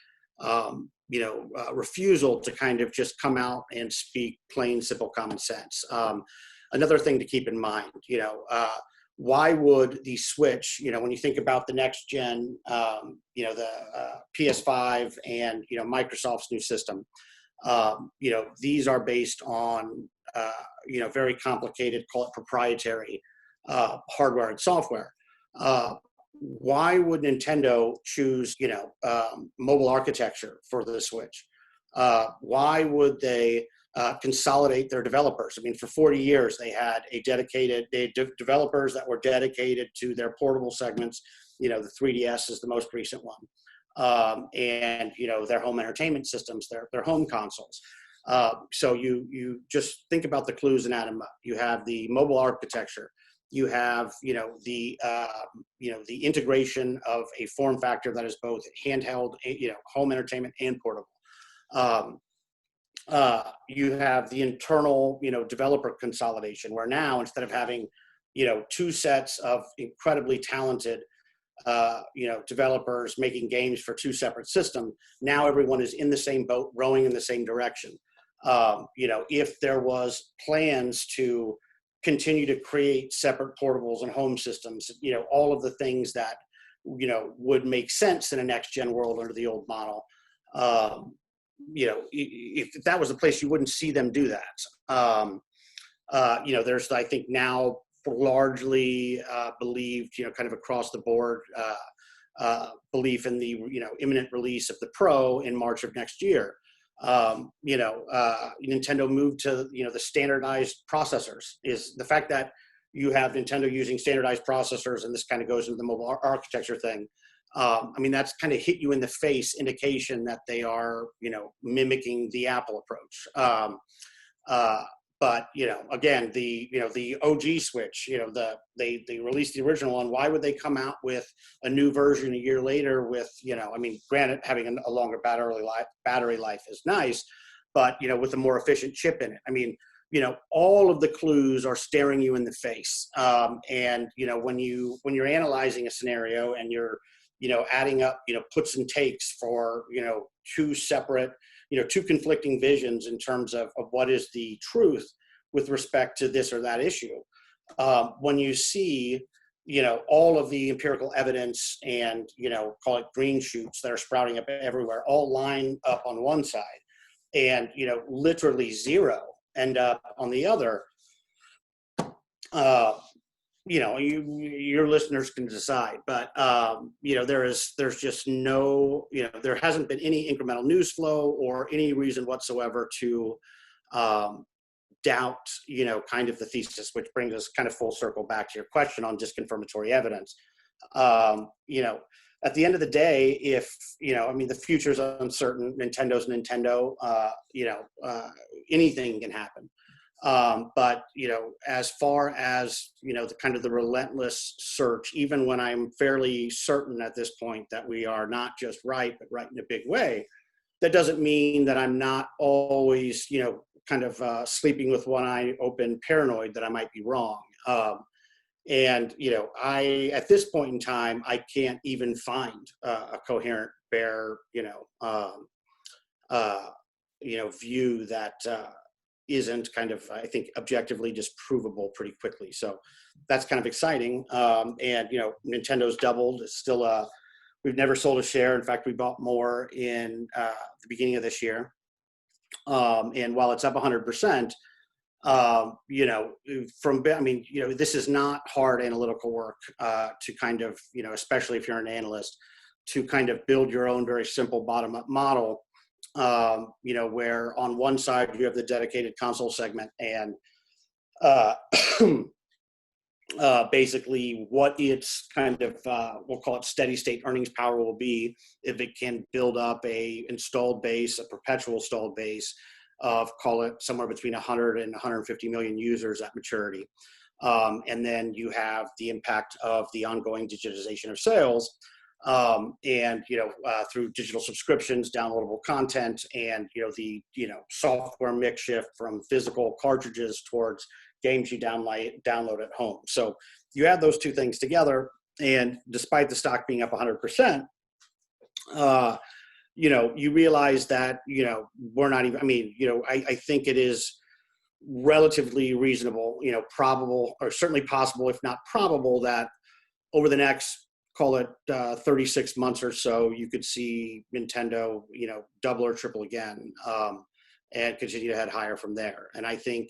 refusal to kind of just come out and speak plain, simple common sense. Another thing to keep in mind, why would the Switch, when you think about the next gen, the PS5 and, Microsoft's new system, these are based on, very complicated, call it proprietary hardware and software. Why would Nintendo choose, mobile architecture for the Switch? Why would they consolidate their developers? I mean, for 40 years, they had developers that were dedicated to their portable segments. The 3DS is the most recent one. And, their home entertainment systems, their home consoles. So you just think about the clues and add them up. You have the mobile architecture. You have, the integration of a form factor that is both handheld, home entertainment and portable. You have the internal, developer consolidation, where now instead of having, 2 sets of incredibly talented, developers making games for 2 separate systems, now everyone is in the same boat, rowing in the same direction. If there was plans to continue to create separate portables and home systems, all of the things that, would make sense in a next gen world under the old model. If that was the place, you wouldn't see them do that. There's, I think now largely believed, kind of across the board, belief in the, imminent release of the Pro in March of next year. Nintendo moved to, the standardized processors. Is the fact that you have Nintendo using standardized processors, and this kind of goes into the mobile architecture thing. That's kind of hit you in the face indication that they are, mimicking the Apple approach. But again, the OG Switch, they released the original one. Why would they come out with a new version a year later with, granted, having a longer battery life is nice, but, with a more efficient chip in it. All of the clues are staring you in the face. And, when you're analyzing a scenario and you're, adding up, puts and takes for, 2 separate, 2 conflicting visions in terms of what is the truth with respect to this or that issue. When you see, all of the empirical evidence and, call it green shoots that are sprouting up everywhere, all line up on one side, and, literally 0 end up on the other, your listeners can decide, but there's just no, there hasn't been any incremental news flow or any reason whatsoever to doubt, kind of the thesis, which brings us kind of full circle back to your question on disconfirmatory evidence. At the end of the day, if, the future's uncertain, Nintendo's Nintendo, anything can happen. But, as far as, the kind of the relentless search, even when I'm fairly certain at this point that we are not just right, but right in a big way, that doesn't mean that I'm not always, kind of sleeping with one eye open, paranoid that I might be wrong. At this point in time, I can't even find a coherent, bare, view that isn't kind of, I think, objectively disprovable pretty quickly. So that's kind of exciting. Nintendo's doubled. It's still we've never sold a share. In fact, we bought more in the beginning of this year. And while it's up 100%, this is not hard analytical work to kind of, especially if you're an analyst, to kind of build your own very simple bottom-up model, where on one side you have the dedicated console segment and basically what its kind of, we'll call it steady state earnings power will be if it can build up a perpetual installed base of, call it somewhere between 100 and 150 million users at maturity. And then you have the impact of the ongoing digitization of sales, through digital subscriptions, downloadable content, and, the software mix shift from physical cartridges towards games you download at home. So you add those two things together, and despite the stock being up 100%, you realize that, we're not even, I think it is relatively reasonable, probable, or certainly possible, if not probable, that over the next, call it 36 months or so, you could see Nintendo, double or triple again, and continue to head higher from there. And I think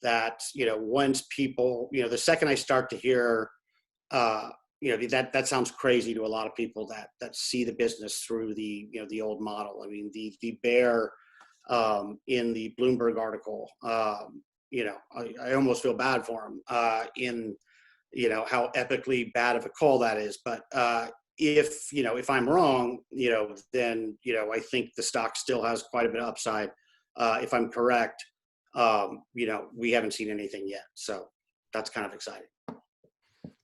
that, once people, the second I start to hear, that sounds crazy to a lot of people that see the business through the, the old model. I mean, the bear in the Bloomberg article, I almost feel bad for him in, how epically bad of a call that is. But if I'm wrong, then, I think the stock still has quite a bit of upside. If I'm correct, we haven't seen anything yet. So that's kind of exciting.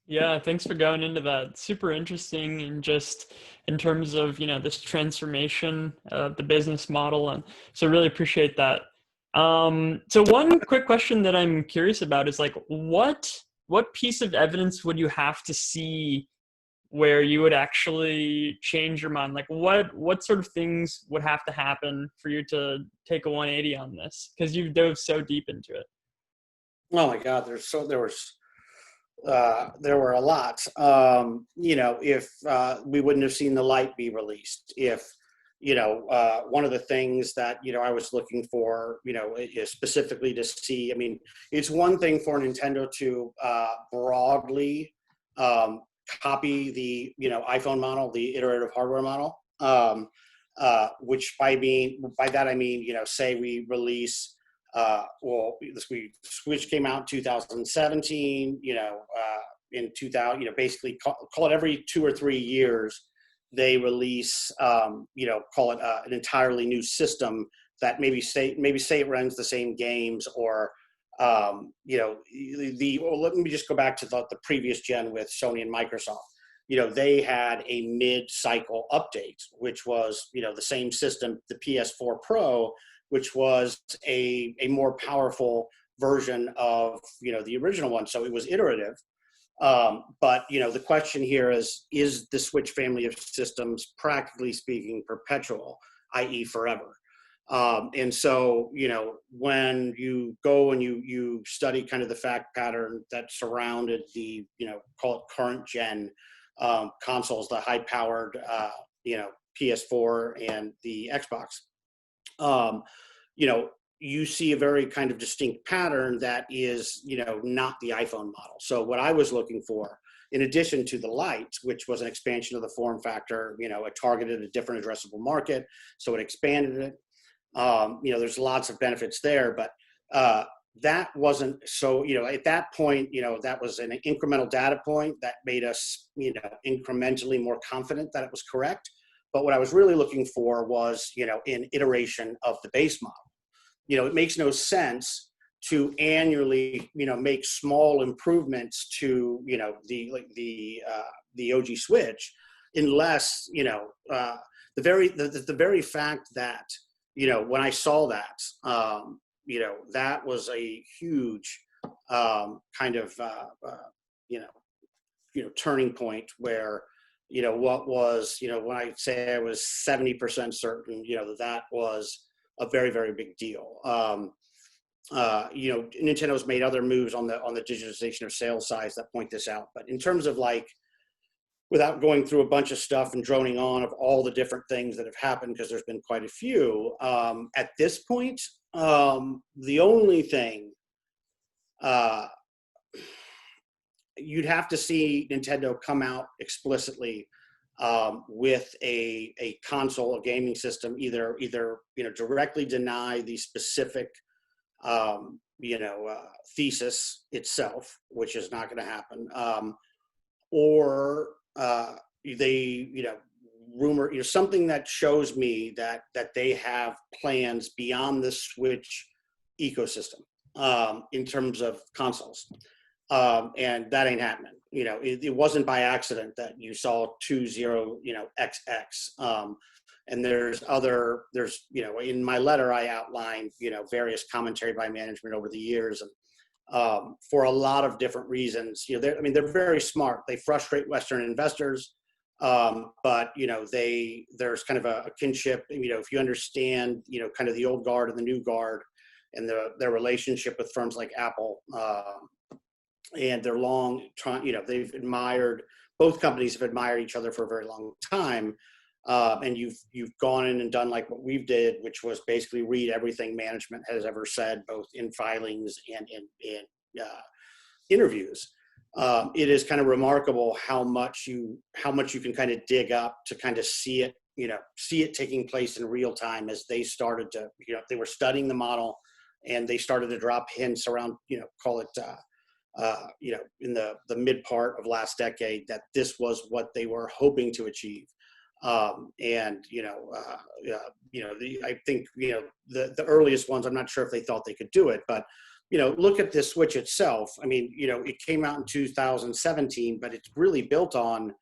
Yeah, thanks for going into that. Super interesting, and just in terms of, this transformation of the business model. And so really appreciate that. So one quick question that I'm curious about is like, what piece of evidence would you have to see where you would actually change your mind? Like what sort of things would have to happen for you to take a 180 on this? Because you've dove so deep into it. Oh my God, there were a lot. If we wouldn't have seen the light be released, if one of the things that I was looking for, is specifically to see. I mean, it's one thing for Nintendo to broadly copy the iPhone model, the iterative hardware model, which by that I mean say we release. The Switch came out in 2017, in 2000, basically call it every 2 or 3 years, they release, call it an entirely new system that maybe say it runs the same games, or, let me just go back to the previous gen with Sony and Microsoft. They had a mid-cycle update, which was, the same system, the PS4 Pro, which was a more powerful version of, the original one. So it was iterative. But, the question here is the Switch family of systems, practically speaking, perpetual, i.e. forever? And so, when you go and you study kind of the fact pattern that surrounded the, call it current gen consoles, the high powered, PS4 and the Xbox, you see a very kind of distinct pattern that is, not the iPhone model. So what I was looking for, in addition to the Lite, which was an expansion of the form factor, it targeted a different addressable market, so it expanded it. There's lots of benefits there, but that wasn't so, at that point, that was an incremental data point that made us, incrementally more confident that it was correct. But what I was really looking for was, an iteration of the base model. It makes no sense to annually, make small improvements to, the OG switch, unless, the very fact that, when I saw that, that was a huge kind of, turning point where, what was, when I say I was 70% certain, that was a very, very big deal. Nintendo's made other moves on the digitization of sales size that point this out. But in terms of like, without going through a bunch of stuff and droning on of all the different things that have happened, because there's been quite a few, at this point, the only thing you'd have to see Nintendo come out explicitly with a console, a gaming system, either directly deny the specific thesis itself, which is not going to happen, or they rumor something that shows me that they have plans beyond the Switch ecosystem in terms of consoles, and that ain't happening. It wasn't by accident that you saw 2.0 XX. And there's in my letter I outlined various commentary by management over the years, and for a lot of different reasons. They're very smart. They frustrate Western investors, but there's kind of a kinship. If you understand kind of the old guard and the new guard, and their relationship with firms like Apple, and their long they've admired, both companies have admired each other for a very long time. And you've gone in and done like what we've did, which was basically read everything management has ever said, both in filings and in interviews. It is kind of remarkable how much you can kind of dig up to kind of see it taking place in real time, as they started to, they were studying the model, and they started to drop hints around, call it, in the mid part of last decade, that this was what they were hoping to achieve. I think, the earliest ones, I'm not sure if they thought they could do it, but, look at this Switch itself. It came out in 2017, but it's really built on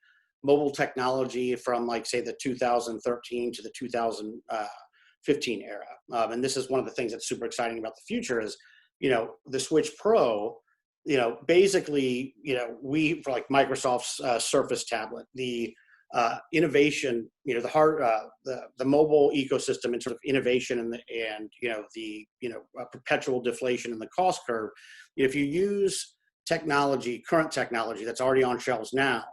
mobile technology from, like, say, the 2013 to the 2015 era. And this is one of the things that's super exciting about the future is, the Switch Pro, basically, we, for like Microsoft's Surface tablet, the innovation, the mobile ecosystem and sort of innovation and the perpetual deflation in the cost curve. If you use current technology that's already on shelves now,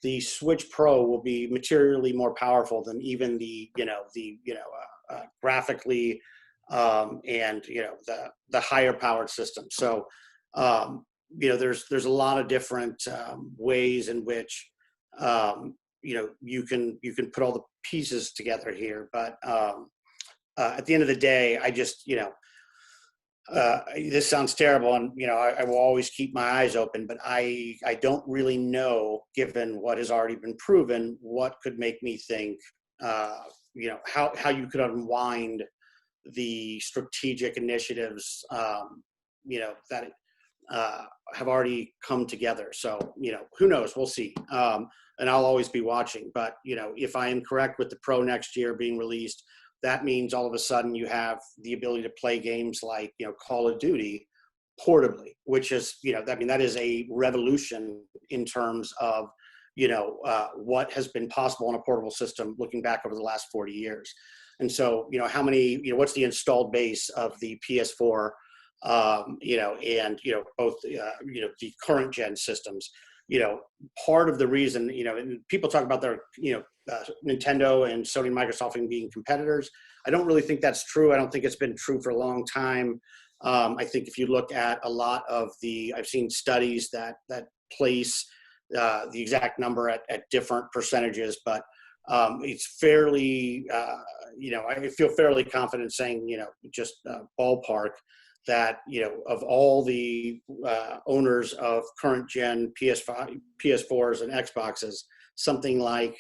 the Switch Pro will be materially more powerful than even the graphically and the higher powered system. So there's a lot of different ways in which you can put all the pieces together here, but at the end of the day, I just this sounds terrible, and I will always keep my eyes open, but I don't really know, given what has already been proven, what could make me think how you could unwind the strategic initiatives that have already come together. So who knows? We'll see. And I'll always be watching. But if I am correct with the Pro next year being released, that means all of a sudden you have the ability to play games like Call of Duty portably, which is that is a revolution in terms of what has been possible on a portable system looking back over the last 40 years. And so how many what's the installed base of the PS4 and both the current gen systems. Part of the reason, and people talk about their, Nintendo and Sony and Microsoft being competitors. I don't really think that's true. I don't think it's been true for a long time. I think if you look at a lot of I've seen studies that place the exact number at different percentages, but it's fairly, I feel fairly confident saying, just ballpark, that, of all the owners of current gen PS5, PS4s, and Xboxes, something like,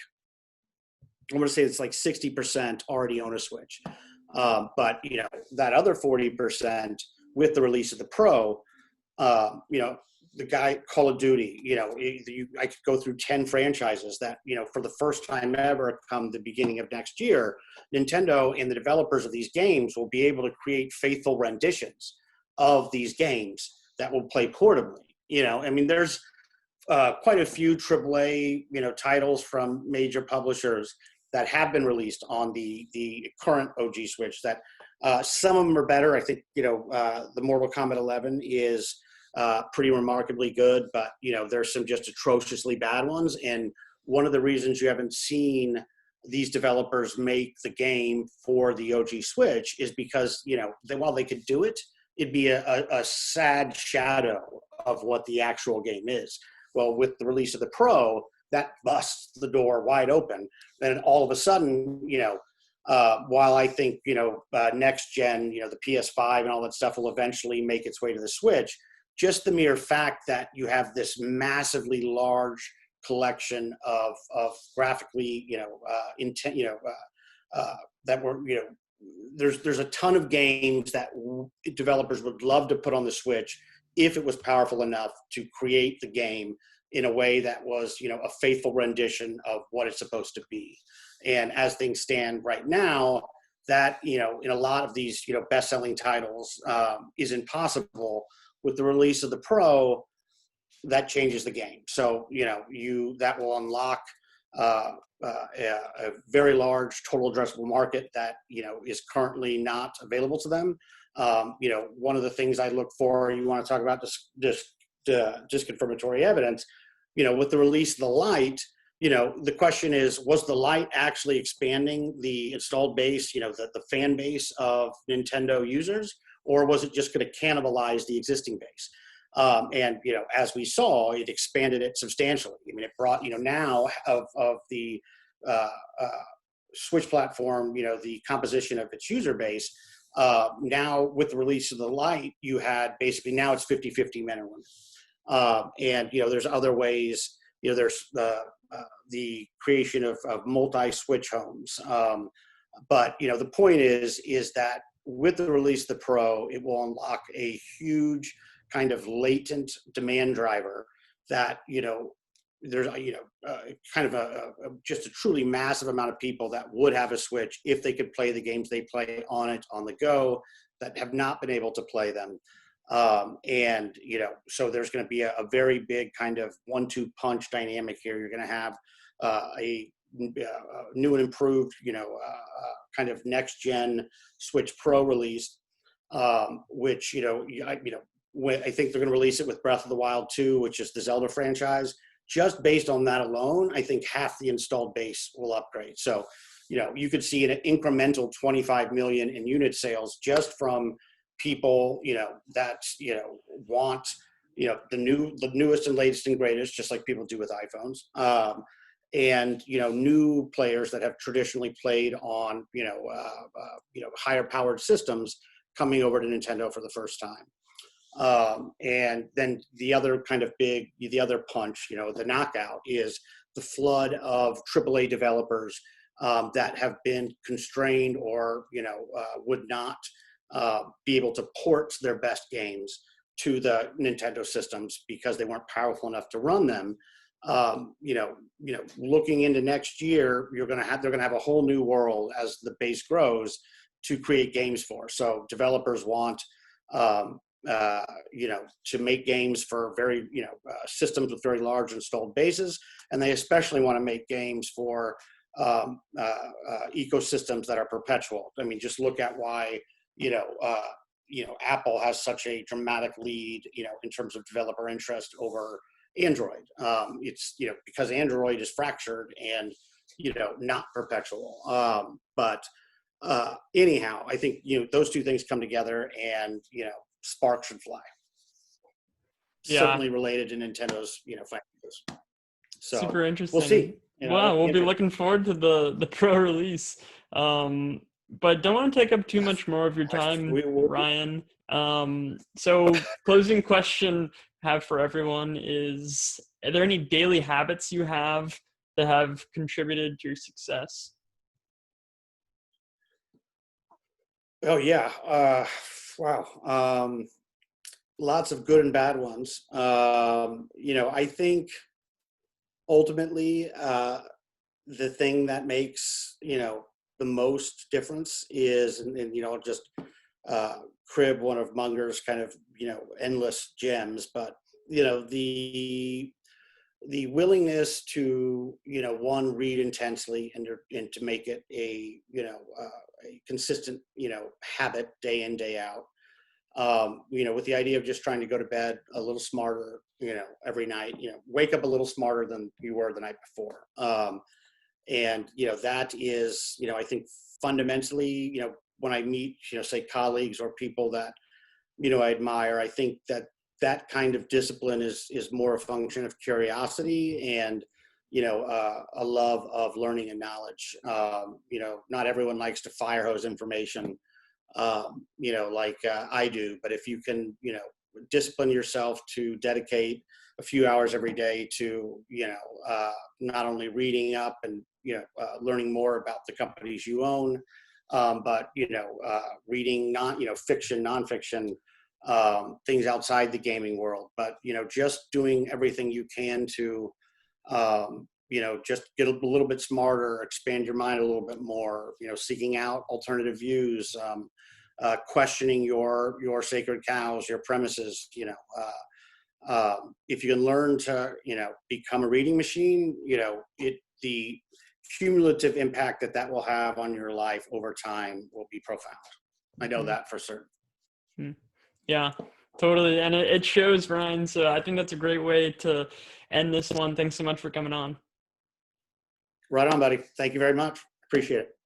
I'm going to say it's like 60% already own a Switch. But, that other 40% with the release of the Pro, the guy, Call of Duty, I could go through 10 franchises that, for the first time ever, come the beginning of next year, Nintendo and the developers of these games will be able to create faithful renditions of these games that will play portably. There's quite a few AAA, titles from major publishers that have been released on the current OG Switch that some of them are better. I think, the Mortal Kombat 11 is pretty remarkably good, but, there's some just atrociously bad ones. And one of the reasons you haven't seen these developers make the game for the OG Switch is because, while they could do it, it'd be a sad shadow of what the actual game is. Well, with the release of the Pro, that busts the door wide open. And all of a sudden, while I think, next gen, the PS5 and all that stuff will eventually make its way to the Switch, just the mere fact that you have this massively large collection of graphically, that were, there's a ton of games that developers would love to put on the Switch if it was powerful enough to create the game in a way that was, a faithful rendition of what it's supposed to be. And as things stand right now, that, in a lot of these, best-selling titles is impossible. With the release of the Pro, that changes the game. So, that will unlock a very large total addressable market that, is currently not available to them. One of the things I look for, you want to talk about just confirmatory evidence, with the release of the Lite, the question is, was the Lite actually expanding the installed base, the fan base of Nintendo users, or was it just going to cannibalize the existing base? And, as we saw, it expanded it substantially. It brought, now of the Switch platform, the composition of its user base, now with the release of the Lite, you had basically, now it's 50-50 men and women. And, there's other ways, there's the creation of multi-Switch homes. But, the point is that with the release of the Pro, it will unlock a huge kind of latent demand driver that, there's, kind of just a truly massive amount of people that would have a Switch if they could play the games they play on it on the go that have not been able to play them. And, so there's going to be a very big kind of 1-2 punch dynamic here. You're going to have a new and improved, kind of next gen Switch Pro release, which, I think they're going to release it with Breath of the Wild 2, which is the Zelda franchise. Just based on that alone, I think half the installed base will upgrade. So, you could see an incremental 25 million in unit sales just from people, that, want, the newest and latest and greatest, just like people do with iPhones. And, new players that have traditionally played on, higher powered systems coming over to Nintendo for the first time. And then the other kind of the other punch, the knockout is the flood of AAA developers that have been constrained or, would not be able to port their best games to the Nintendo systems because they weren't powerful enough to run them. Looking into next year, they're going to have a whole new world as the base grows to create games for. So developers want, to make games for very, systems with very large installed bases, and they especially want to make games for ecosystems that are perpetual. Just look at why, Apple has such a dramatic lead, in terms of developer interest over Android. It's, because Android is fractured and, not perpetual. But anyhow, I think, those two things come together and, sparks should fly. Yeah. Certainly related to Nintendo's, finances. So super interesting. we'll see. Wow, we'll be looking forward to the Pro release. but don't want to take up too much more of your time, Ryan. So closing question I have for everyone is, are there any daily habits you have that have contributed to your success? Oh yeah. Wow. Lots of good and bad ones. I think ultimately, the thing that makes, the most difference is, and I'll just crib one of Munger's kind of, endless gems, but, the willingness to, one, read intensely and to make it a consistent, habit day in, day out. With the idea of just trying to go to bed a little smarter, every night, wake up a little smarter than you were the night before. And, that is, I think fundamentally, when I meet, say colleagues or people that, I admire, I think that kind of discipline is more a function of curiosity and, a love of learning and knowledge. Not everyone likes to fire hose information, like I do, but if you can, discipline yourself to dedicate a few hours every day to, not only reading up and, learning more about the companies you own, but, reading fiction, nonfiction, things outside the gaming world, but, just doing everything you can to, just get a little bit smarter, expand your mind a little bit more, seeking out alternative views, questioning your sacred cows, your premises, if you can learn to, become a reading machine, the cumulative impact that will have on your life over time will be profound. I know that for certain. Yeah, totally. And it shows, Ryan. So I think that's a great way to end this one. Thanks so much for coming on. Right on, buddy. Thank you very much. Appreciate it.